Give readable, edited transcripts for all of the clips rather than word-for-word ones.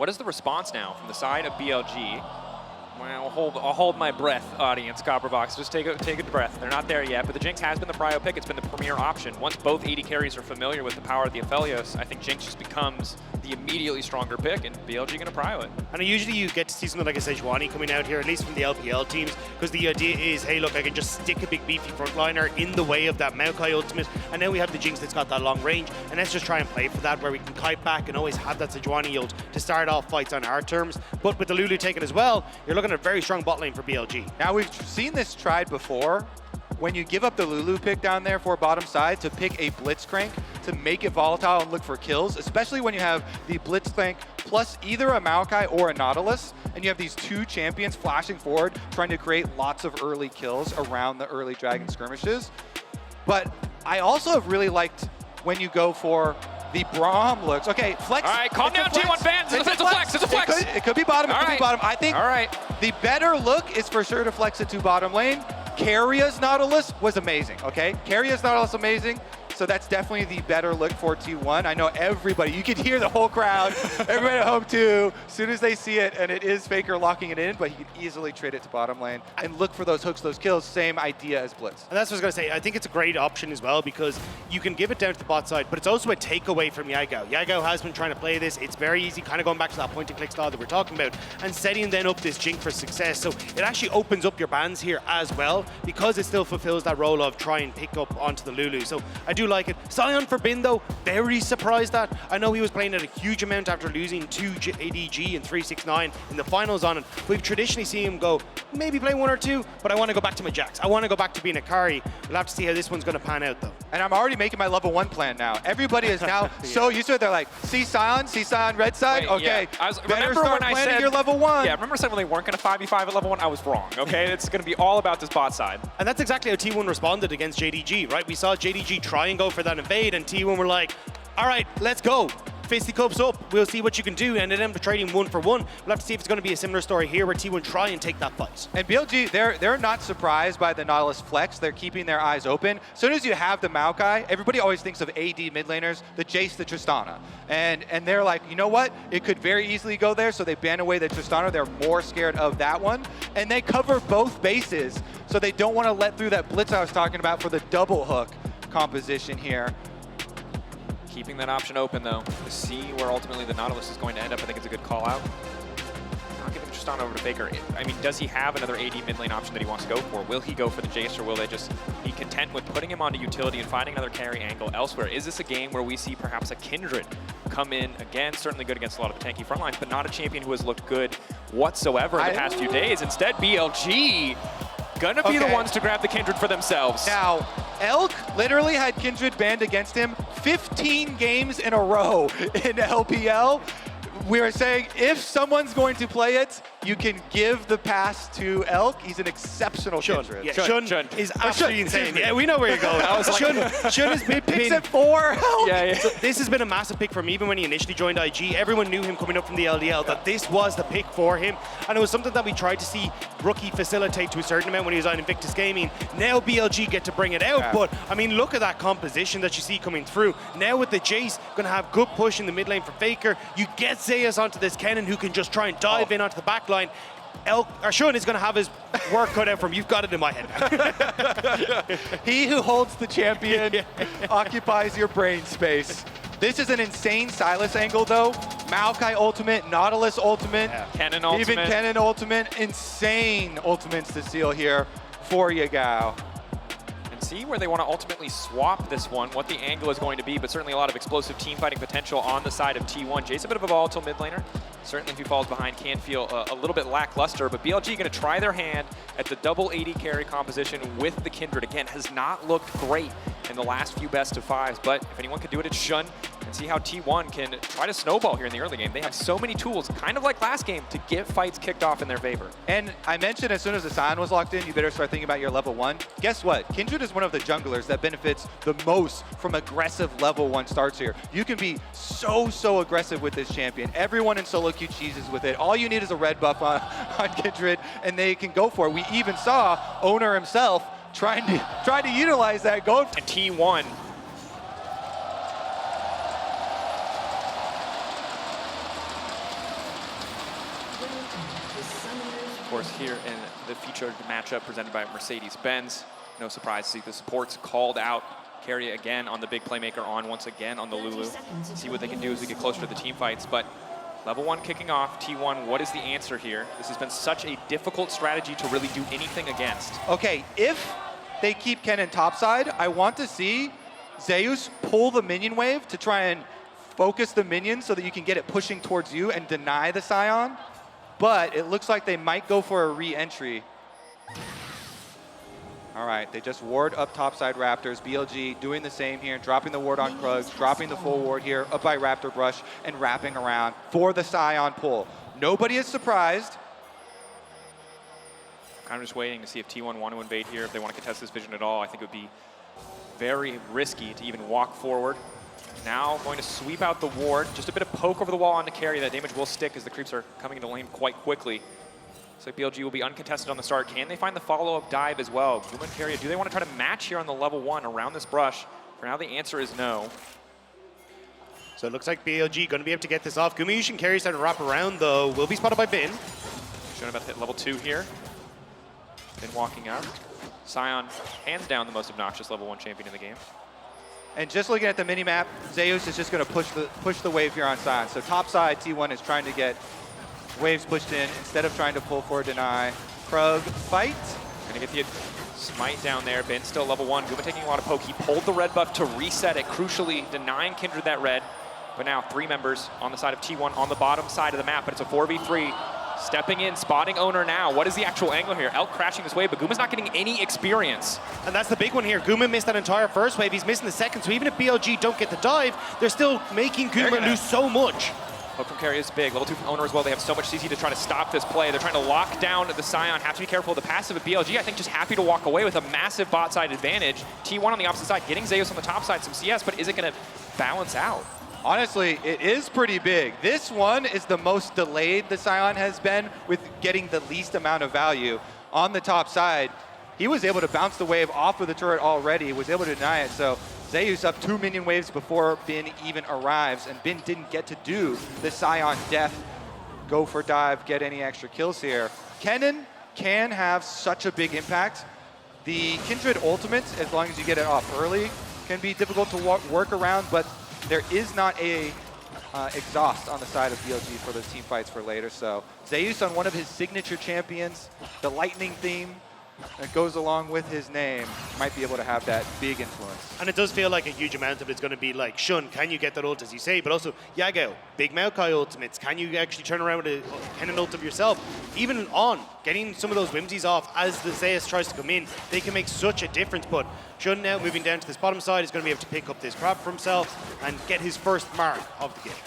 What is the response now from the side of BLG? Well, I'll hold my breath, audience, Copperbox. Just take a breath. They're not there yet, but the Jinx has been the prio pick. It's been the premier option. Once both AD carries are familiar with the power of the Aphelios, I think Jinx just becomes the immediately stronger pick, and BLG going to prio it. And usually you get to see something like a Sejuani coming out here, at least from the LPL teams, because the idea is, hey, look, I can just stick a big beefy frontliner in the way of that Maokai ultimate, and then we have the Jinx that's got that long range, and let's just try and play for that, where we can kite back and always have that Sejuani ult to start off fights on our terms. But with the Lulu taken as well, you're looking at a very strong bot lane for BLG. Now, we've seen this tried before. When you give up the Lulu pick down there for bottom side to pick a Blitzcrank to make it volatile and look for kills, especially when you have the Blitzcrank plus either a Maokai or a Nautilus, and you have these two champions flashing forward, trying to create lots of early kills around the early dragon skirmishes. But I also have really liked when you go for the Braum looks. Okay, flex. All right, calm down, T1 fans. It's a flex. It's a flex. It could be bottom. It could be bottom. I think the better look is for sure to flex it to bottom lane. Keria's Nautilus was amazing, okay? Keria's Nautilus amazing. So that's definitely the better look for T1. I know everybody, you can hear the whole crowd, everybody at home too, as soon as they see it, and it is Faker locking it in, but he can easily trade it to bottom lane and look for those hooks, those kills, same idea as Blitz. And that's what I was going to say. I think it's a great option as well, because you can give it down to the bot side, but it's also a takeaway from Yagao. Yagao has been trying to play this. It's very easy, kind of going back to that point-and-click style that we're talking about, and setting then up this Jinx for success. So it actually opens up your bans here as well, because it still fulfills that role of try and pick up onto the Lulu. So I do like it. Sion for Bin, though, very surprised that. I know he was playing at a huge amount after losing to ADG and 369 in the finals on it. We've traditionally seen him go, maybe play one or two, but I want to go back to my Jax. I want to go back to being a carry. We'll have to see how this one's going to pan out, though. And I'm already making my level 1 plan now. Everybody is now so used to it. They're like, see Sion, red side? Wait, okay, yeah. remember when I said your level 1. Yeah, remember I said when they weren't going to 5v5 at level 1? I was wrong, okay? It's going to be all about this bot side. And that's exactly how T1 responded against JDG, right? We saw JDG try and go for that invade, and T1 were like, all right, let's go. Fisticuffs up, we'll see what you can do, and then end up trading 1 for 1. We'll have to see if it's going to be a similar story here where T1 try and take that fight. And BLG, they're not surprised by the Nautilus flex. They're keeping their eyes open. As soon as you have the Maokai, everybody always thinks of AD mid laners, the Jayce, the Tristana. And they're like, you know what? It could very easily go there, so they ban away the Tristana. They're more scared of that one. And they cover both bases, so they don't want to let through that blitz I was talking about for the double hook composition here. Keeping that option open, though, to see where ultimately the Nautilus is going to end up. I think it's a good call out. Not giving Tristana over to Faker. I mean, does he have another AD mid lane option that he wants to go for? Will he go for the Jayce, or will they just be content with putting him onto utility and finding another carry angle elsewhere? Is this a game where we see perhaps a Kindred come in again? Certainly good against a lot of the tanky front lines, but not a champion who has looked good whatsoever in the past few days. Instead, BLG gonna be the ones to grab the Kindred for themselves. Now, Elk literally had Kindred banned against him 15 games in a row in LPL. We're saying if someone's going to play it, you can give the pass to Elk. He's an exceptional Kindred. Yeah, Shun is absolutely insane. Yeah, we know where you're going. Shun has been picks at 4. Yeah. So this has been a massive pick for him. Even when he initially joined IG, everyone knew him coming up from the LDL that this was the pick for him. And it was something that we tried to see Rookie facilitate to a certain amount when he was on Invictus Gaming. Now BLG get to bring it out, but I mean, look at that composition that you see coming through. Now with the Jayce, going to have good push in the mid lane for Faker. You get Zeus onto this Kennen, who can just try and dive in onto the back line. Shun is going to have his work cut out from. You've got it in my head. He who holds the champion occupies your brain space. This is an insane Sylas angle, though. Maokai ultimate, Nautilus ultimate, Kennen ultimate. Even Kennen ultimate. Insane ultimates to seal here for Yagao. See where they want to ultimately swap this one, what the angle is going to be, but certainly a lot of explosive team fighting potential on the side of T1. Jayce a bit of a volatile mid laner. Certainly if he falls behind can feel a little bit lackluster, but BLG going to try their hand at the double AD carry composition with the Kindred. Again, has not looked great in the last few best of 5s, but if anyone can do it, it's Shun. And see how T1 can try to snowball here in the early game. They have so many tools, kind of like last game, to get fights kicked off in their favor. And I mentioned as soon as the Sion was locked in, you better start thinking about your level 1. Guess what? Kindred is one of the junglers that benefits the most from aggressive level 1 starts here. You can be so aggressive with this champion. Everyone in solo queue cheeses with it. All you need is a red buff on Kindred, and they can go for it. We even saw Oner himself trying to utilize that gold. And T1. Of course, here in the featured matchup presented by Mercedes-Benz, no surprise to see the supports called out. Keria again on the big playmaker on once again on the Lulu. See what they can do as we get closer to the team fights. But level 1 kicking off, T1, what is the answer here? This has been such a difficult strategy to really do anything against. Okay, if they keep Kennen topside, I want to see Zeus pull the minion wave to try and focus the minions so that you can get it pushing towards you and deny the Sion. But it looks like they might go for a re-entry. All right, they just ward up topside Raptors. BLG doing the same here, dropping the ward on Krugs, dropping the full ward here, up by Raptor Brush, and wrapping around for the Sion pull. Nobody is surprised. Kind of just waiting to see if T1 want to invade here, if they want to contest this vision at all. I think it would be very risky to even walk forward. Now going to sweep out the ward. Just a bit of poke over the wall onto Keria. That damage will stick as the creeps are coming into lane quite quickly. Looks like BLG will be uncontested on the start. Can they find the follow-up dive as well? Gumayusi and Keria, do they want to try to match here on the level 1 around this brush? For now, the answer is no. So it looks like BLG going to be able to get this off. Gumayusi and Keria starting to wrap around, though. Will be spotted by Bin. Showing about to hit level 2 here. Bin walking up. Sion, hands down, the most obnoxious level 1 champion in the game. And just looking at the mini-map, Zeus is just going to push the wave here on Sion. So topside, T1 is trying to get waves pushed in instead of trying to pull for deny. Krug fight. Gonna get the smite down there. Bin still level 1. Guma taking a lot of poke. He pulled the red buff to reset it, crucially denying Kindred that red. But now 3 members on the side of T1 on the bottom side of the map, but it's a 4v3. Stepping in, spotting Oner now. What is the actual angle here? Elk crashing this wave, but Guma's not getting any experience. And that's the big one here. Guma missed that entire first wave. He's missing the second, so even if BLG don't get the dive, they're still making Guma lose so much. Hook from Keria is big. Level 2 from Oner as well. They have so much CC to try to stop this play. They're trying to lock down the Sion. Have to be careful of the passive of BLG. I think just happy to walk away with a massive bot side advantage. T1 on the opposite side, getting Zeus on the top side, some CS, but is it going to balance out? Honestly, it is pretty big. This one is the most delayed the Sion has been with getting the least amount of value. On the top side, he was able to bounce the wave off of the turret already, was able to deny it. So Zeus up 2 minion waves before Bin even arrives, and Bin didn't get to do the Sion death, go for dive, get any extra kills here. Kennen can have such a big impact. The Kindred ultimates, as long as you get it off early, can be difficult to work around, but there is not a exhaust on the side of BLG for the team fights for later. So Zeus on one of his signature champions, the lightning theme that goes along with his name, might be able to have that big influence. And it does feel like a huge amount of it's going to be like, Shun, can you get that ult, as you say? But also, Yagao, big Maokai ultimates. Can you actually turn around with a Kennen ult of yourself? Even on, getting some of those whimsies off as the Zeus tries to come in, they can make such a difference. But Shun now moving down to this bottom side is going to be able to pick up this crab for himself and get his first mark of the game.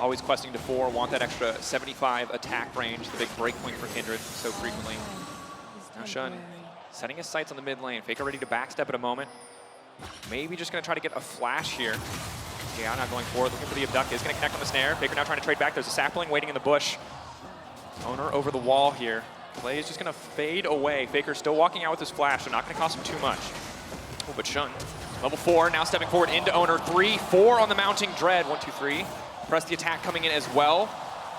Always questing to 4, want that extra 75 attack range, the big break point for Kindred so frequently. Now Shun setting his sights on the mid lane. Faker ready to backstep at a moment. Maybe just going to try to get a flash here. Yeah, not going forward, looking for the abduct. Is going to connect on the snare. Faker now trying to trade back. There's a sapling waiting in the bush. Oner over the wall here. Play is just going to fade away. Faker still walking out with his flash, so not going to cost him too much. Oh, but Shun, level 4, now stepping forward into Oner. 3, 4 on the mounting Dread. 1, 2, 3. Press the attack coming in as well.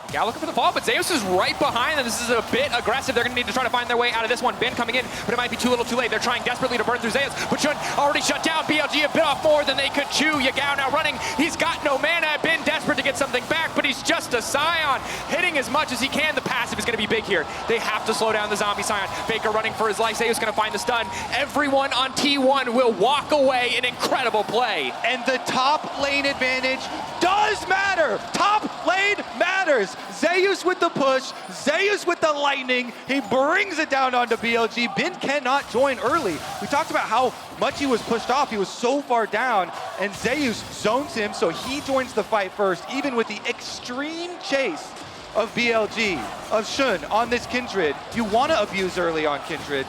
Yagao looking for the fall, but Zeus is right behind them. This is a bit aggressive. They're going to need to try to find their way out of this one. Bin coming in, but it might be too little too late. They're trying desperately to burn through Zeus, but Shun already shut down. BLG a bit off more than they could chew. Yagao now running. He's got no mana. Bin desperate to get something back, but he's just a Sion. Hitting as much as he can. The passive is going to be big here. They have to slow down the zombie Sion. Faker running for his life. Zeus going to find the stun. Everyone on T1 will walk away. An incredible play. And the top lane advantage does matter. Top lane matters. Zeus with the push, Zeus with the lightning. He brings it down onto BLG. Bin cannot join early. We talked about how much he was pushed off. He was so far down, and Zeus zones him, so he joins the fight first, even with the extreme chase of BLG, of Shun on this Kindred. You want to abuse early on Kindred,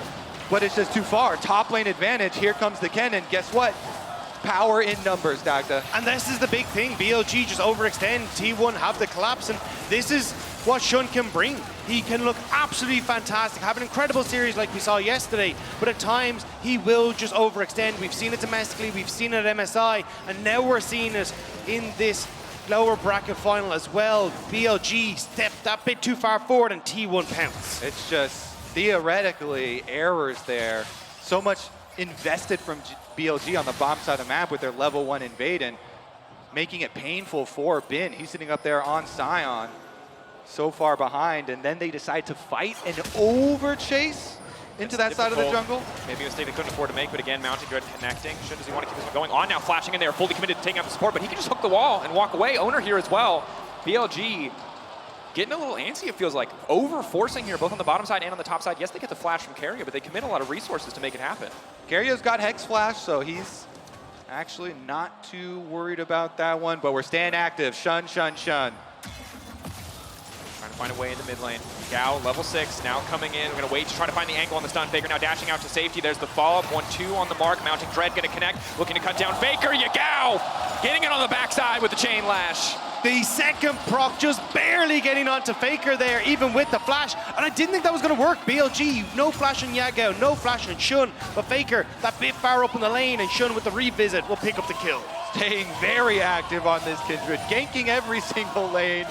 but it's just too far. Top lane advantage. Here comes the Kennen. Guess what? Power in numbers, Dagda. And this is the big thing. BLG just overextend. T1 have the collapse, and this is what Shun can bring. He can look absolutely fantastic, have an incredible series like we saw yesterday, but at times he will just overextend. We've seen it domestically, we've seen it at MSI, and now we're seeing it in this lower bracket final as well. BLG stepped that bit too far forward and T1 pounce. It's just theoretically errors there. So much invested from BLG on the bomb side of the map with their level 1 invade and making it painful for Bin. He's sitting up there on Sion, so far behind, and then they decide to fight and over chase into that side of the jungle. Maybe a mistake they couldn't afford to make, but again, Mountain Dread connecting. Does he want to keep this one going on now? Flashing in there, fully committed to taking out the support, but he can just hook the wall and walk away. Oner here as well. BLG getting a little antsy, it feels like. Over-forcing here, both on the bottom side and on the top side. Yes, they get the flash from Keria, but they commit a lot of resources to make it happen. Keria's got Hex Flash, so he's actually not too worried about that one, but we're staying active. Shun, shun, shun. Trying to find a way into mid lane. Yagao, level 6, now coming in. We're going to wait to try to find the angle on the stun. Faker now dashing out to safety. There's the follow-up. 1-2 on the mark. Mounting Dread going to connect. Looking to cut down Faker. Yagao getting it on the backside with the chain lash. The second proc just barely getting onto Faker there, even with the flash. And I didn't think that was going to work. BLG, no flash on Yagao, no flash on Shun. But Faker, that bit far up in the lane, and Shun with the revisit will pick up the kill. Staying very active on this Kindred, ganking every single lane.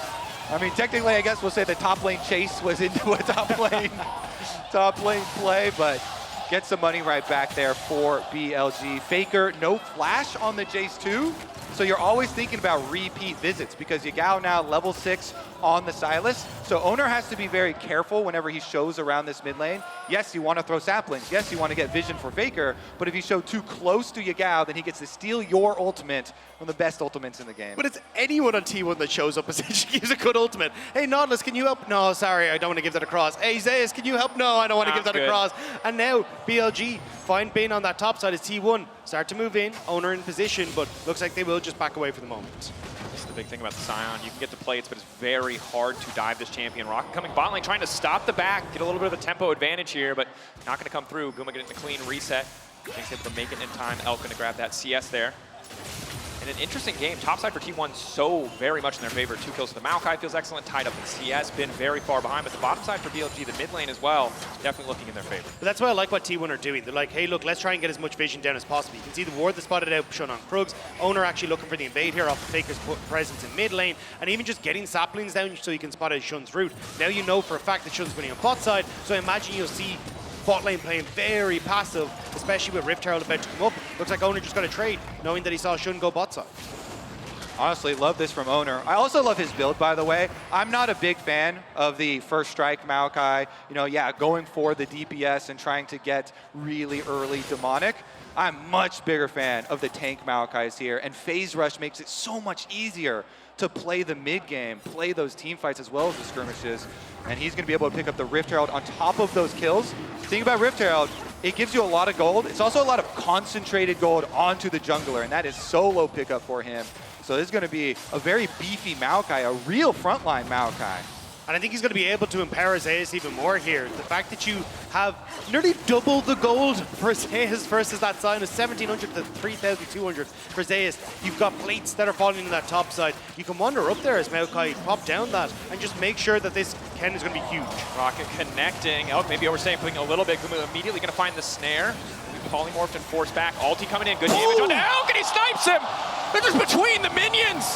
I mean, technically, I guess we'll say the top lane chase was into a top lane play, but get some money right back there for BLG. Faker, no flash on the Jayce 2, so you're always thinking about repeat visits because Yagao now level 6 on the Sylas. So Oner has to be very careful whenever he shows around this mid lane. Yes, you want to throw saplings. Yes, you want to get vision for Faker, but if you show too close to Yagao, then he gets to steal your ultimate, one of the best ultimates in the game. But it's anyone on T1 that shows up essentially gives a good ultimate. Hey, Nautilus, can you help? No, sorry, I don't want to give that across. Hey, Zeus, can you help? No, I don't want to give that across. And now BLG find Bin on that top side as T1. Start to move in, Oner in position, but looks like they will just back away for the moment. This is the big thing about the Sion. You can get to plates, but it's very hard to dive this champion. Rocket coming bot lane, trying to stop the back, get a little bit of a tempo advantage here, but not going to come through. Guma getting a clean reset. Jinx able to make it in time. Elk going to grab that CS there. And an interesting game. Topside for T1 so very much in their favor. 2 kills to the Maokai feels excellent. Tied up in CS, been very far behind. But the bottom side for BLG, the mid lane as well, definitely looking in their favor. But that's why I like what T1 are doing. They're like, hey, look, let's try and get as much vision down as possible. You can see the ward that spotted out shown on Krugs. Oner actually looking for the invade here off the Faker's presence in mid lane. And even just getting saplings down so you can spot out Shun's route. Now you know for a fact that Shun's winning on bot side. So I imagine you'll see bot lane playing very passive, especially with Rift Herald about to come up. Looks like Oner just got a trade, knowing that he saw Shun go bot side. Honestly, love this from Oner. I also love his build, by the way. I'm not a big fan of the first strike Maokai. You know, yeah, going for the DPS and trying to get really early demonic. I'm much bigger fan of the tank Maokais here, and Phase Rush makes it so much easier to play the mid game, play those team fights as well as the skirmishes, and he's going to be able to pick up the Rift Herald on top of those kills. The thing about Rift Herald, it gives you a lot of gold. It's also a lot of concentrated gold onto the jungler, and that is solo pickup for him. So this is going to be a very beefy Maokai, a real frontline Maokai. And I think he's going to be able to empower Zeus even more here. The fact that you have nearly double the gold for Zeus versus that side of 1,700 to 3,200 for Zeus. You've got plates that are falling in that top side. You can wander up there as Maokai, pop down that, and just make sure that this Kennen is going to be huge. Rocket connecting. Elk maybe overstaying, putting a little bit. Guma immediately going to find the snare. Polymorphed and forced back. Ulti coming in. Good damage on Elk, and he snipes him. They're just between the minions.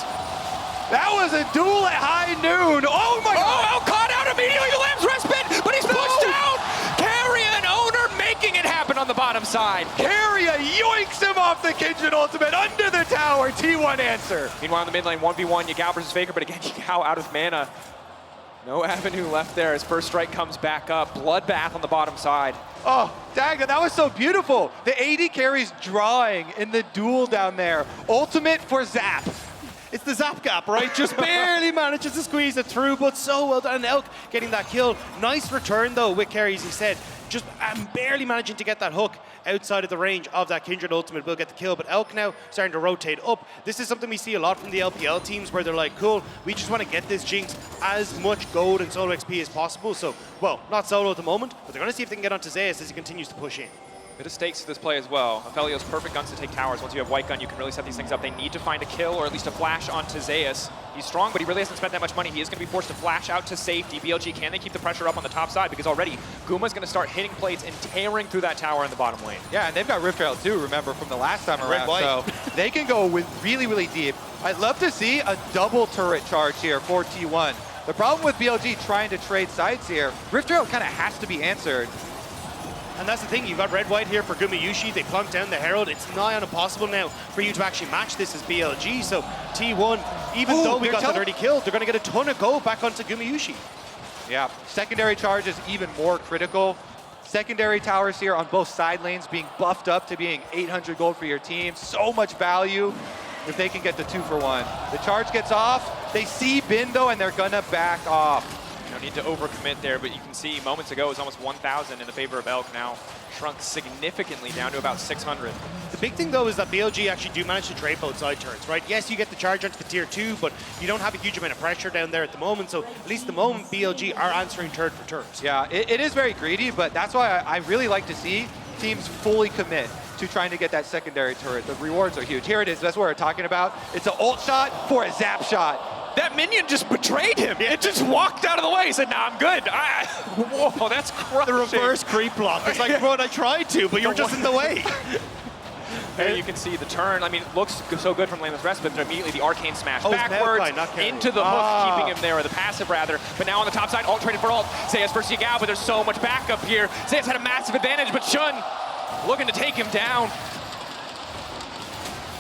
That was a duel at high noon. Oh my God! Oh, Elk caught out immediately. The Lamb's respite, but he's pushed out. Keria and Oner making it happen on the bottom side. Keria yoinks him off the Kindred ultimate under the tower. T1 answer. Meanwhile, in the mid lane, 1v1, Yagao versus Faker, but again, Yagao out of mana. No avenue left there as first strike comes back up. Bloodbath on the bottom side. Oh, Dagda, that was so beautiful. The AD carries drawing in the duel down there. Ultimate for Zap. It's the Zap gap, right? Just barely manages to squeeze it through, but so well done. And Elk getting that kill. Nice return, though, with Keria, as he said. Just barely managing to get that hook outside of the range of that Kindred ultimate will get the kill. But Elk now starting to rotate up. This is something we see a lot from the LPL teams where they're like, cool, we just want to get this Jinx as much gold and solo XP as possible. So, well, not solo at the moment, but they're going to see if they can get onto Zeus as he continues to push in. Bit of stakes to this play as well. Aphelios, perfect guns to take towers. Once you have white gun, you can really set these things up. They need to find a kill or at least a flash onto Zeus. He's strong, but he really hasn't spent that much money. He is going to be forced to flash out to safety. BLG, can they keep the pressure up on the top side? Because already, Guma's going to start hitting plates and tearing through that tower in the bottom lane. Yeah, and they've got Rift Herald too, remember, from the last time around. So they can go with really, really deep. I'd love to see a double turret charge here for T1. The problem with BLG trying to trade sides here, Rift Trail kind of has to be answered. And that's the thing, you've got red-white here for Gumayusi. They plunk down the Herald. It's nigh on impossible now for you to actually match this as BLG. So T1, even though we got the dirty kill, they're going to get a ton of gold back onto Gumayusi. Yeah, secondary charge is even more critical. Secondary towers here on both side lanes being buffed up to being 800 gold for your team. So much value if they can get the 2-for-1. The charge gets off. They see Bin though, and they're gonna back off. No need to overcommit there, but you can see moments ago it was almost 1,000 in the favor of Elk. Now shrunk significantly down to about 600. The big thing though is that BLG actually do manage to trade both side turns, right? Yes, you get the charge onto the tier 2, but you don't have a huge amount of pressure down there at the moment. So at least at the moment, BLG are answering turret for turns. Yeah, it is very greedy, but that's why I really like to see teams fully commit to trying to get that secondary turret. The rewards are huge. Here it is, that's what we're talking about. It's an ult shot for a zap shot. That minion just betrayed him. It just walked out of the way. He said, nah, I'm good. Whoa, that's crushing. The reverse creep block. It's like, bro, I tried to, but you're just in the way. There you can see the turn. I mean, it looks so good from Lameless Respite, but immediately the arcane smash backwards Maokai, into the hook, keeping him there, or the passive rather. But now on the top side, ult traded for ult. Zeus versus Yagao, but there's so much backup here. Zeus had a massive advantage, but Shun looking to take him down.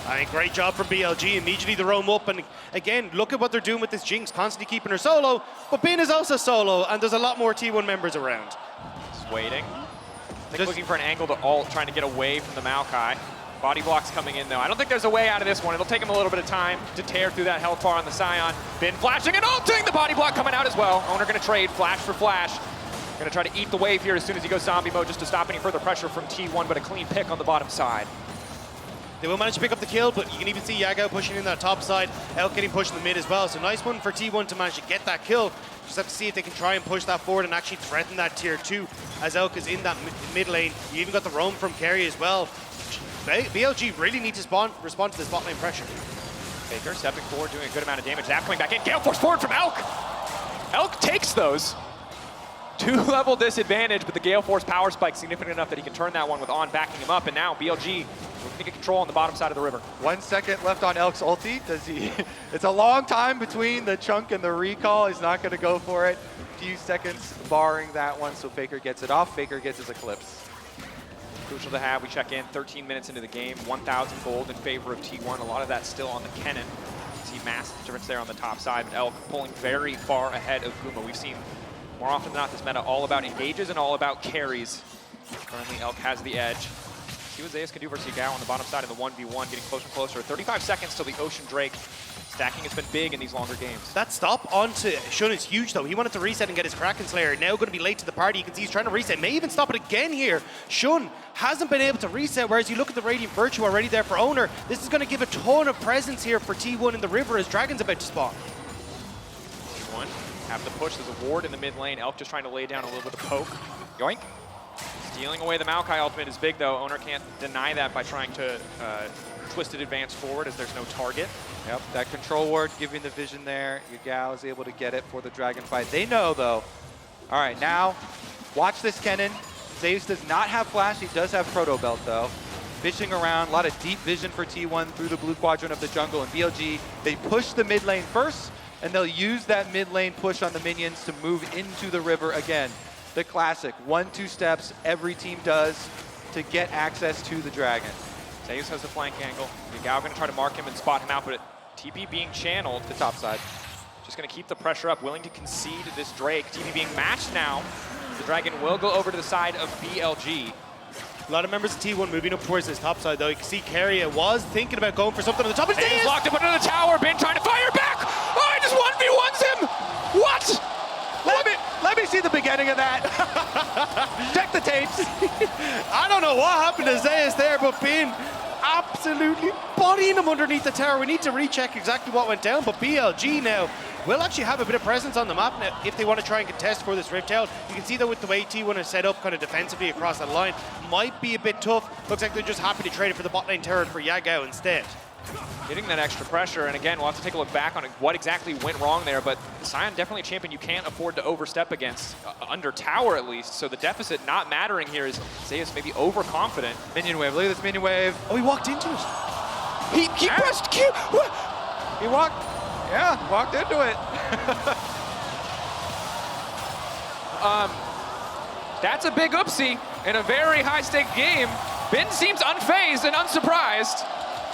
I mean, great job from BLG, immediately the roam up, and again, look at what they're doing with this Jinx, constantly keeping her solo, but Bin is also solo, and there's a lot more T1 members around. Just waiting. Looking for an angle to ult, trying to get away from the Maokai. Body blocks coming in though. I don't think there's a way out of this one. It'll take him a little bit of time to tear through that health bar on the Sion. Bin flashing and ulting, the body block coming out as well. Oner gonna trade flash for flash. Gonna try to eat the wave here as soon as he goes zombie mode just to stop any further pressure from T1, but a clean pick on the bottom side. They will manage to pick up the kill, but you can even see Yagao pushing in that top side, Elk getting pushed in the mid as well. So nice one for T1 to manage to get that kill. Just have to see if they can try and push that forward and actually threaten that tier 2 as Elk is in that mid lane. You even got the roam from Keria as well. BLG really need to respond to this bot lane pressure. Faker stepping forward, doing a good amount of damage. Zap coming back in. Gale Force forward from Elk. Elk takes those. 2-level disadvantage, but the Gale Force power spike significant enough that he can turn that one with On backing him up. And now BLG looking to get control on the bottom side of the river. 1 second left on Elk's ulti. Does he? It's a long time between the chunk and the recall. He's not going to go for it. Few seconds barring that one, so Faker gets it off. Faker gets his Eclipse. Crucial to have. We check in 13 minutes into the game, 1,000 gold in favor of T1. A lot of that still on the Kennen. See massive difference there on the top side, but Elk pulling very far ahead of Guma. We've seen more often than not this meta all about engages and all about carries. Currently Elk has the edge. See what Zeus can do versus Yagao on the bottom side in the 1v1, getting closer and closer. 35 seconds till the Ocean Drake. Stacking has been big in these longer games. That stop onto Shun is huge though. He wanted to reset and get his Kraken Slayer. Now going to be late to the party. You can see he's trying to reset. May even stop it again here. Shun hasn't been able to reset, whereas you look at the Radiant Virtue already there for Oner. This is going to give a ton of presence here for T1 in the river as Dragon's about to spawn. T1 have the push. There's a ward in the mid lane. Elk just trying to lay down a little bit of poke. Yoink. Stealing away the Maokai ultimate is big though. Oner can't deny that by trying to twisted advance forward as there's no target. Yep, that control ward giving the vision there. Yagao is able to get it for the dragon fight. They know though. All right, now watch this Kennen. Zeus does not have flash. He does have proto belt though. Fishing around, a lot of deep vision for T1 through the blue quadrant of the jungle. And BLG, they push the mid lane first, and they'll use that mid lane push on the minions to move into the river again. The classic 1-2 steps every team does to get access to the dragon. Zeus has the flank angle. Yagao going to try to mark him and spot him out, but TP being channeled to top side. Just going to keep the pressure up, willing to concede this Drake. TP being matched now. The dragon will go over to the side of BLG. A lot of members of T1 moving up towards this top side though. You can see Keria was thinking about going for something on the top. And he's locked up under the tower. Bin trying to fire back. Oh, he just 1v1s him. What? Let me see the beginning of that. Check the tapes. I don't know what happened to Zeus there, but Bin absolutely bodying him underneath the tower. We need to recheck exactly what went down, but BLG now will actually have a bit of presence on the map now if they want to try and contest for this Rift Tail. You can see that with the way T1 is set up kind of defensively across that line, might be a bit tough. Looks like they're just happy to trade it for the bot lane turret for Yagao instead. Getting that extra pressure, and again, we'll have to take a look back on what exactly went wrong there, but Sion definitely a champion you can't afford to overstep against, under tower at least, so the deficit not mattering here is Zeus maybe overconfident. Minion wave, look at this minion wave. Oh, he walked into it. He pressed Q! What? He walked into it. That's a big oopsie in a very high-stake game. Bin seems unfazed and unsurprised.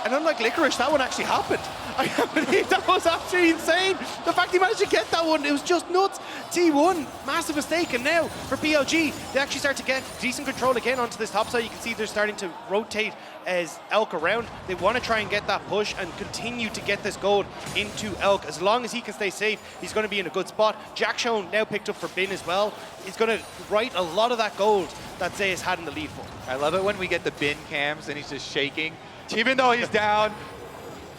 And unlike Licorice, that one actually happened. I can't believe that was absolutely insane. The fact he managed to get that one, it was just nuts. T1, massive mistake. And now for BLG, they actually start to get decent control again onto this top side. You can see they're starting to rotate as Elk around. They want to try and get that push and continue to get this gold into Elk. As long as he can stay safe, he's going to be in a good spot. Jack Shown now picked up for Bin as well. He's going to right a lot of that gold that Zeus had in the lead for. I love it when we get the Bin cams and he's just shaking. Even though he's down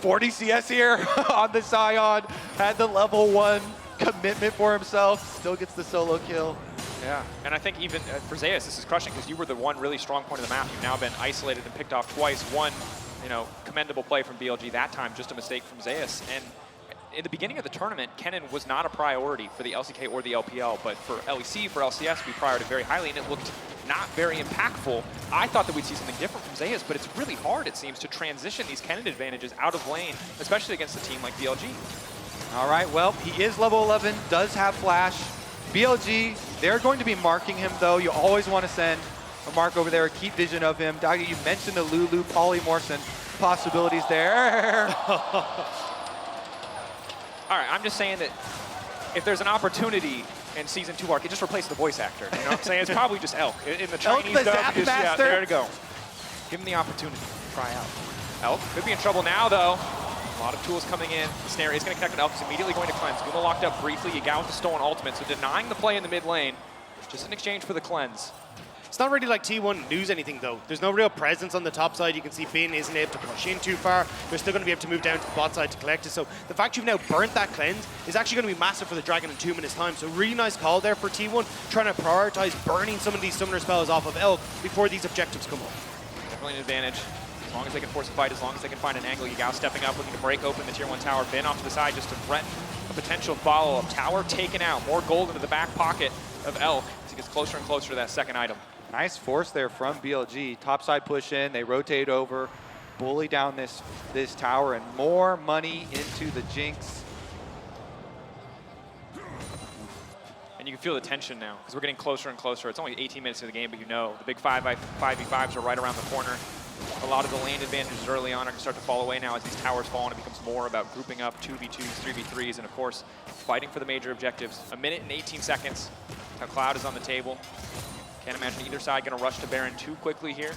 40 CS here on the Sion, had the level 1 commitment for himself, still gets the solo kill. Yeah, and I think even for Zeus, this is crushing because you were the one really strong point of the map. You've now been isolated and picked off twice. One, commendable play from BLG that time, just a mistake from Zeus. And in the beginning of the tournament, Kennen was not a priority for the LCK or the LPL, but for LEC, for LCS, we prioritized very highly, and it looked not very impactful. I thought that we'd see something different from Zeus, but it's really hard, it seems, to transition these Kennen advantages out of lane, especially against a team like BLG. All right, well, he is level 11, does have flash. BLG, they're going to be marking him, though. You always want to send a mark over there, keep vision of him. Dagda, you mentioned the Lulu polymorphs and possibilities there. All right, I'm just saying that if there's an opportunity in Season 2 arc, it just replaces the voice actor. You know what I'm saying? It's probably just Elk. In the Chinese the dub, Zap just, yeah, Master. there to go. Give him the opportunity to try out. Elk could be in trouble now, though. A lot of tools coming in. The snare is going to connect with Elk. He's immediately going to cleanse. Guma locked up briefly. Yagao with the stolen ultimate, so denying the play in the mid lane. Just in exchange for the cleanse. It's not really like T1 lose anything, though. There's no real presence on the top side. You can see Bin isn't able to push in too far. They're still going to be able to move down to the bot side to collect it. So the fact you've now burnt that cleanse is actually going to be massive for the Dragon in 2 minutes' time. So really nice call there for T1, trying to prioritize burning some of these summoner spells off of Elk before these objectives come up. Definitely an advantage. As long as they can force a fight, as long as they can find an angle. Yagao stepping up, looking to break open the tier 1 tower. Bin off to the side just to threaten a potential follow-up. Tower taken out. More gold into the back pocket of Elk as he gets closer and closer to that second item. Nice force there from BLG. Topside push in, they rotate over, bully down this tower, and more money into the Jinx. And you can feel the tension now, because we're getting closer and closer. It's only 18 minutes of the game, but you know the big 5v5s are right around the corner. A lot of the lane advantages early on are going to start to fall away now as these towers fall, and it becomes more about grouping up 2v2s, 3v3s, and of course, fighting for the major objectives. A minute and 18 seconds. Now Cloud is on the table. Can't imagine either side going to rush to Baron too quickly here.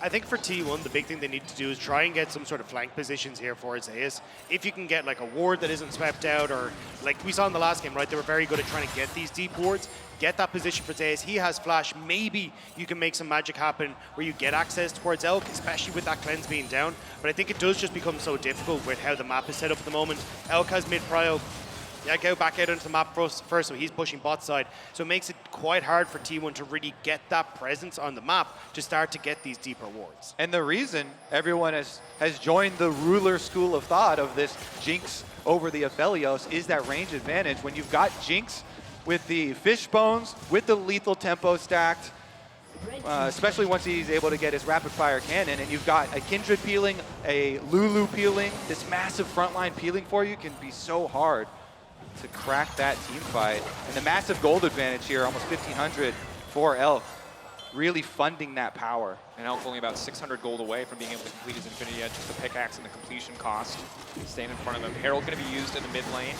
I think for T1, the big thing they need to do is try and get some sort of flank positions here for Zeus. If you can get like a ward that isn't swept out, or like we saw in the last game, right? They were very good at trying to get these deep wards. Get that position for Zeus. He has flash. Maybe you can make some magic happen where you get access towards Elk, especially with that cleanse being down. But I think it does just become so difficult with how the map is set up at the moment. Elk has mid-prio. Yagao back out onto the map first, so he's pushing bot side. So it makes it quite hard for T1 to really get that presence on the map to start to get these deeper wards. And the reason everyone has joined the ruler school of thought of this Jinx over the Aphelios is that range advantage. When you've got Jinx with the fish bones, with the lethal tempo stacked, especially once he's able to get his rapid fire cannon, and you've got a Kindred peeling, a Lulu peeling, this massive frontline peeling for you can be so hard to crack that team fight. And the massive gold advantage here, almost 1,500 for Elk, really funding that power. And Elk only about 600 gold away from being able to complete his Infinity Edge, just the pickaxe and the completion cost. Staying in front of him. Herald going to be used in the mid lane.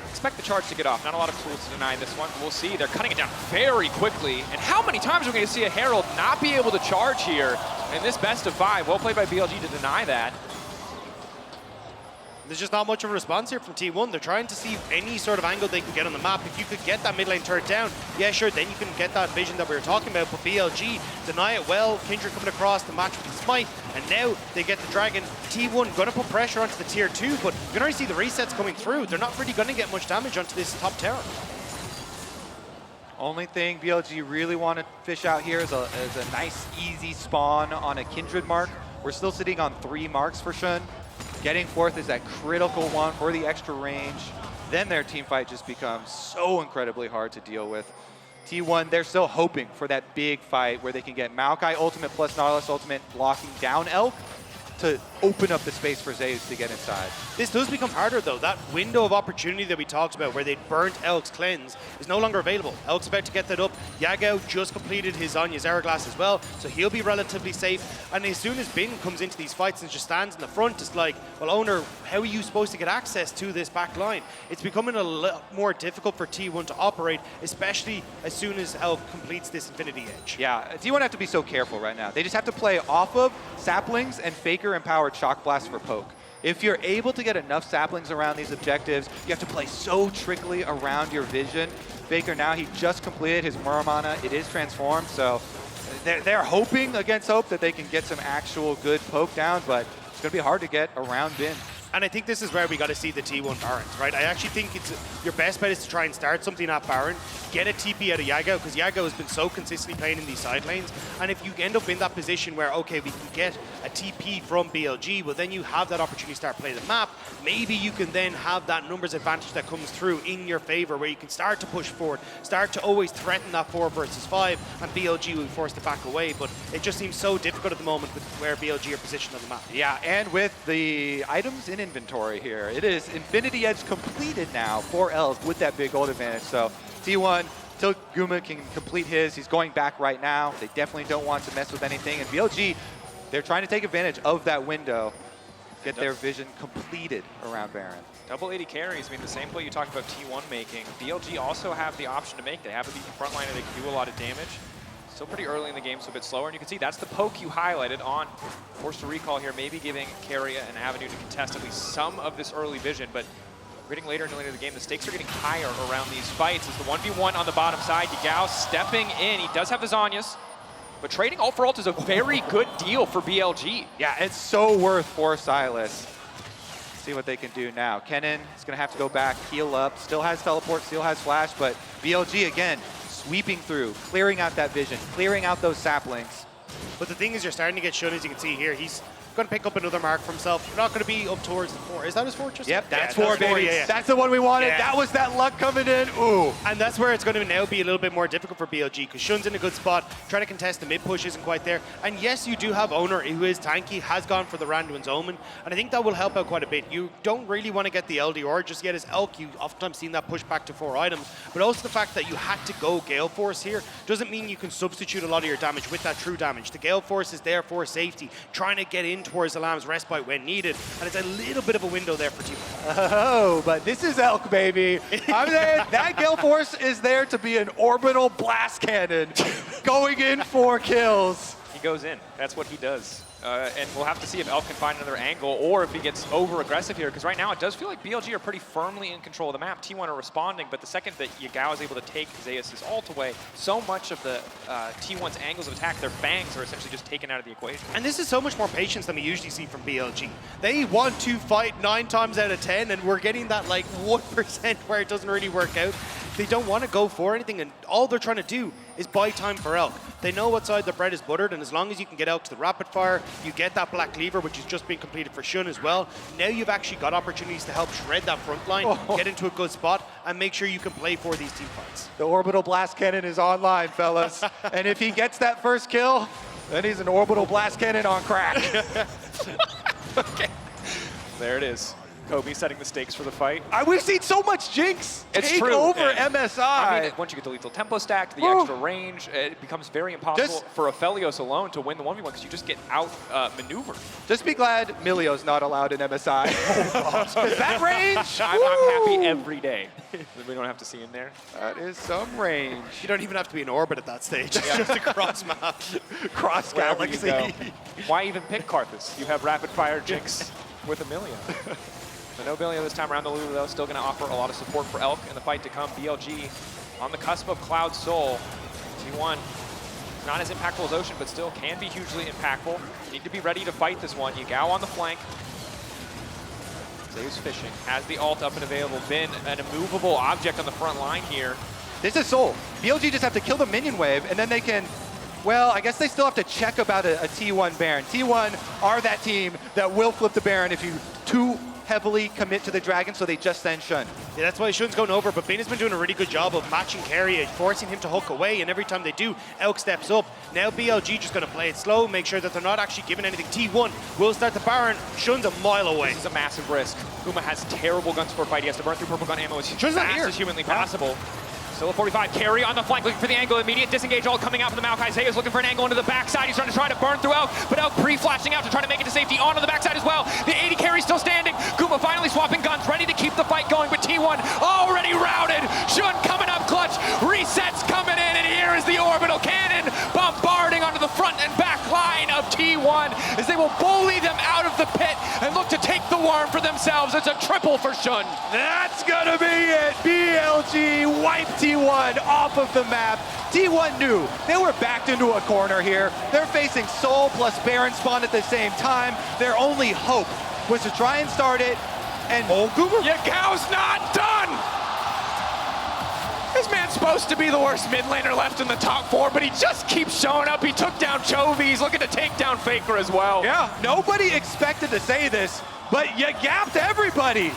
Expect the charge to get off. Not a lot of tools to deny this one. We'll see. They're cutting it down very quickly. And how many times are we going to see a Herald not be able to charge here in this best of 5? Well played by BLG to deny that. There's just not much of a response here from T1. They're trying to see any sort of angle they can get on the map. If you could get that mid lane turret down, yeah, sure, then you can get that vision that we were talking about. But BLG deny it well. Kindred coming across the match with the smite, and now they get the dragon. T1 going to put pressure onto the tier 2, but you can already see the resets coming through. They're not really going to get much damage onto this top tower. Only thing BLG really want to fish out here is a nice, easy spawn on a Kindred mark. We're still sitting on 3 marks for Shun. Getting fourth is that critical one for the extra range. Then their team fight just becomes so incredibly hard to deal with. T1, they're still hoping for that big fight where they can get Maokai ultimate plus Nautilus ultimate blocking down Elk to open up the space for Zeus to get inside. This does become harder though. That window of opportunity that we talked about where they'd burnt Elk's cleanse is no longer available. Elk's about to get that up. Yagao just completed his Zonya's Hourglass as well, so he'll be relatively safe. And as soon as Bin comes into these fights and just stands in the front, it's like, well, Oner, how are you supposed to get access to this back line? It's becoming a lot more difficult for T1 to operate, especially as soon as Elk completes this Infinity Edge. Yeah, T1 have to be so careful right now. They just have to play off of saplings and Faker empowered Shock Blast for poke. If you're able to get enough saplings around these objectives, you have to play so trickly around your vision. Faker now, he just completed his Muramana. It is transformed, so they're hoping against hope that they can get some actual good poke down, but it's going to be hard to get around Bin. And I think this is where we got to see the T1 Barons, right? I actually think it's your best bet is to try and start something at Baron, get a TP out of Yagao, because Yagao has been so consistently playing in these side lanes. And if you end up in that position where, okay, we can get a TP from BLG, well, then you have that opportunity to start playing the map. Maybe you can then have that numbers advantage that comes through in your favor, where you can start to push forward, start to always threaten that 4 versus 5, and BLG will be forced to back away. But it just seems so difficult at the moment with where BLG are positioned on the map. Yeah, and with the items in inventory here, it is Infinity Edge completed now for Elk with that big gold advantage. So T1, till Guma can complete his, he's going back right now. They definitely don't want to mess with anything. And BLG, they're trying to take advantage of that window, get their vision completed around Baron. Double 80 carries, I mean, the same play you talked about T1 making. BLG also have the option to make. They have a beat front liner, they can do a lot of damage. Still pretty early in the game, so a bit slower. And you can see that's the poke you highlighted on. Forced to recall here, maybe giving Keria an avenue to contest at least some of this early vision, but getting later and later in the game, the stakes are getting higher around these fights. It's the 1v1 on the bottom side. Yagao stepping in. He does have the Zonyas, but trading ult for ult is a very good deal for BLG. Yeah, it's so worth for Sylas. See what they can do now. Kennen is going to have to go back, heal up. Still has teleport, still has flash, but BLG again, sweeping through, clearing out that vision, clearing out those saplings. But the thing is, you're starting to get shown, as you can see here. He's going to pick up another mark for himself. We're not going to be up towards the 4. Is that his fortress? Yep, that's yeah, 4, baby. Yeah. That's the one we wanted. Yeah. That was that luck coming in. Ooh. And that's where it's going to now be a little bit more difficult for BLG, because Shun's in a good spot. Trying to contest the mid push isn't quite there. And yes, you do have Oner, who is tanky, has gone for the Randuin's Omen. And I think that will help out quite a bit. You don't really want to get the LDR just yet as Elk. You oftentimes seen that push back to 4 items. But also the fact that you had to go Gale Force here doesn't mean you can substitute a lot of your damage with that true damage. The Gale Force is there for safety, trying to get in towards the Lamb's respite when needed. And it's a little bit of a window there for Team. Oh, but this is Elk, baby. I'm there. That Gale Force is there to be an orbital blast cannon going in for kills. He goes in. That's what he does. And we'll have to see if Elk can find another angle or if he gets over-aggressive here, because right now it does feel like BLG are pretty firmly in control of the map. T1 are responding, but the second that Yagao is able to take Zeus' ult away, so much of the T1's angles of attack, their fangs are essentially just taken out of the equation. And this is so much more patience than we usually see from BLG. They want to fight 9 times out of 10, and we're getting that like 1% where it doesn't really work out. They don't want to go for anything, and all they're trying to do is buy time for Elk. They know what side the bread is buttered, and as long as you can get Elk to the rapid fire, you get that Black Cleaver, which has just been completed for Shun as well. Now you've actually got opportunities to help shred that front line, get into a good spot, and make sure you can play for these team fights. The orbital blast cannon is online, fellas. And if he gets that first kill, then he's an orbital blast cannon on crack. Okay, there it is. Kobe setting the stakes for the fight. We've seen so much Jinx take over MSI. I mean, once you get the lethal tempo stack, the extra range, it becomes very impossible for Aphelios alone to win the 1v1 because you just get out maneuvered. Just be glad Milio's not allowed in MSI. That range? I'm happy every day that we don't have to see him there. That is some range. You don't even have to be in orbit at that stage. It's just a cross map. Cross galaxy. Why even pick Karthus? You have rapid fire Jinx with a Milio. So no Milio this time around. The Lulu, though, still going to offer a lot of support for Elk in the fight to come. BLG on the cusp of Cloud Soul. T1, not as impactful as Ocean, but still can be hugely impactful. Need to be ready to fight this one. Yagao on the flank. Zeus fishing. Has the ult up and available. Been an immovable object on the front line here. This is Soul. BLG just have to kill the minion wave, and then they can... Well, I guess they still have to check about a T1 Baron. T1 are that team that will flip the Baron if you heavily commit to the dragon, so they just send Shun. Yeah, that's why Shun's going over, but Bin has been doing a really good job of matching Keria, forcing him to hook away, and every time they do, Elk steps up. Now BLG just going to play it slow, make sure that they're not actually giving anything. T1 will start the Baron. Shun's a mile away. This is a massive risk. Guma has terrible gun support fight. He has to burn through purple gun ammo as Shun's not fast here. as humanly possible. Still a 45. Keria on the flank, looking for the angle. Immediate disengage all coming out from the Maokai. Zeus looking for an angle into the backside. He's trying to burn through Elk, but Elk pre-flashing out to try to make it to safety. On the backside as well. The 80 carry still standing. Guma finally swapping guns, ready to keep the fight going, but T1 already routed. Shun coming up clutch. Resets coming in, and here is the orbital cannon bombarding onto the front and back line of T1 as they will bully them out of the pit and look to take the worm for themselves. It's a triple for Shun. That's gonna be it. BLG wipe T1 off of the map. T1 knew they were backed into a corner here. They're facing Soul plus Baron spawn at the same time. Their only hope was to try and start it, and Yagao's not done! This man's supposed to be the worst mid laner left in the top 4, but he just keeps showing up. He took down Chovy. He's looking to take down Faker as well. yeah, nobody expected to say this, but you gapped everybody.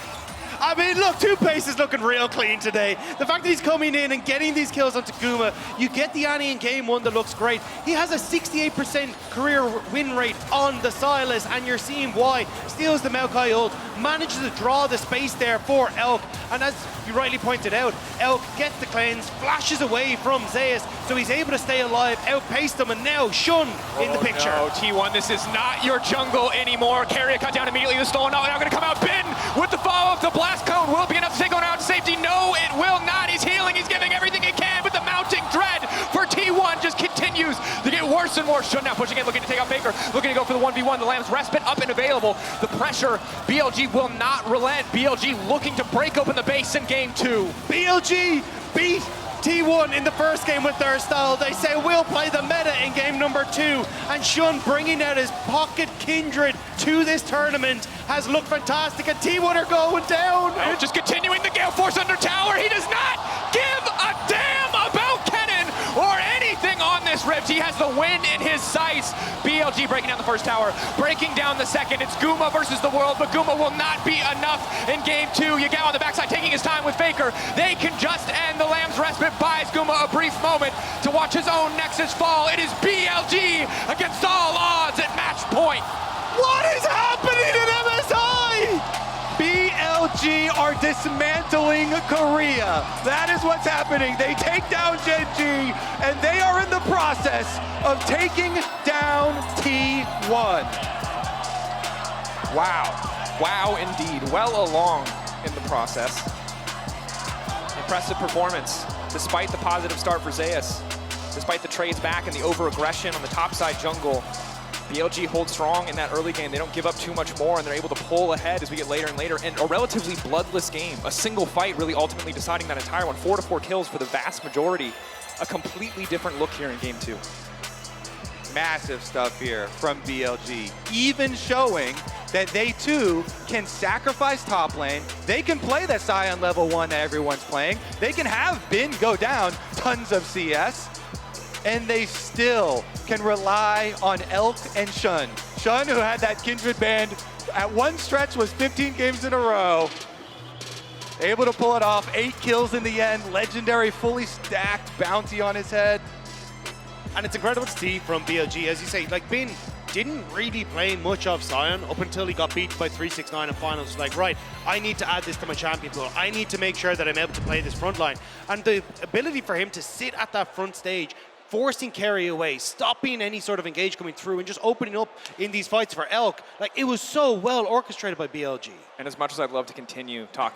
I mean, look, Two-Pace is looking real clean today. The fact that he's coming in and getting these kills onto Guma, you get the Annie in game 1 that looks great. He has a 68% career win rate on the Sylas, and you're seeing why. Steals the Maokai ult, manages to draw the space there for Elk, and as you rightly pointed out, Elk gets the cleanse, flashes away from Zeus, so he's able to stay alive, outpaced them, and now Shun in the picture. No, T1, this is not your jungle anymore. Keria cut down immediately. The stolen now going to come out. Bin with the follow-up. The blast cone will be enough to take Oner out to safety. No, it will not. He's healing. He's giving everything he can, but the mounting dread for T1 just continues to get worse and worse. Shun now pushing in, looking to take out Faker, looking to go for the 1v1. The Lamb's respite up and available. The pressure, BLG will not relent. BLG looking to break open the base in game 2. BLG beat T1 in the first game with their style. They say we'll play the meta in game number 2, and Shun bringing out his pocket Kindred to this tournament has looked fantastic, and T1 are going down. And just continuing the Gale Force under tower. He does not give a damn about Kennen or anything on this rift. He has the win in his sights. BLG breaking down the first tower, breaking down the second. It's Guma versus the world, but Guma will not be enough in game 2. Yagao on the backside taking his time with Faker. They can just end. The Lamb's respite buys Guma a brief moment to watch his own Nexus fall. It is BLG against all odds at match point. What is happening in MSI? BLG are dismantling Keria. That is what's happening. They take down Genji, and they are in the process of taking down T1. Wow. Wow, indeed. Well along in the process. Impressive performance, despite the positive start for Zeus. Despite the trades back and the over-aggression on the topside jungle, BLG holds strong in that early game. They don't give up too much more, and they're able to pull ahead as we get later and later in a relatively bloodless game. A single fight really ultimately deciding that entire one. 4 to 4 kills for the vast majority. A completely different look here in game 2. Massive stuff here from BLG, even showing that they too can sacrifice top lane. They can play that Sion level 1 that everyone's playing. They can have Bin go down tons of CS, and they still can rely on Elk and Shun. Shun, who had that Kindred band at one stretch, was 15 games in a row. Able to pull it off, 8 kills in the end, legendary fully stacked bounty on his head. And it's incredible to see from BLG, as you say, like Bin didn't really play much of Sion up until he got beat by 369 in finals. Like, right, I need to add this to my champion pool. I need to make sure that I'm able to play this front line. And the ability for him to sit at that front stage, forcing Keria away, stopping any sort of engage coming through, and just opening up in these fights for Elk, like, it was so well orchestrated by BLG. And as much as I'd love to continue talking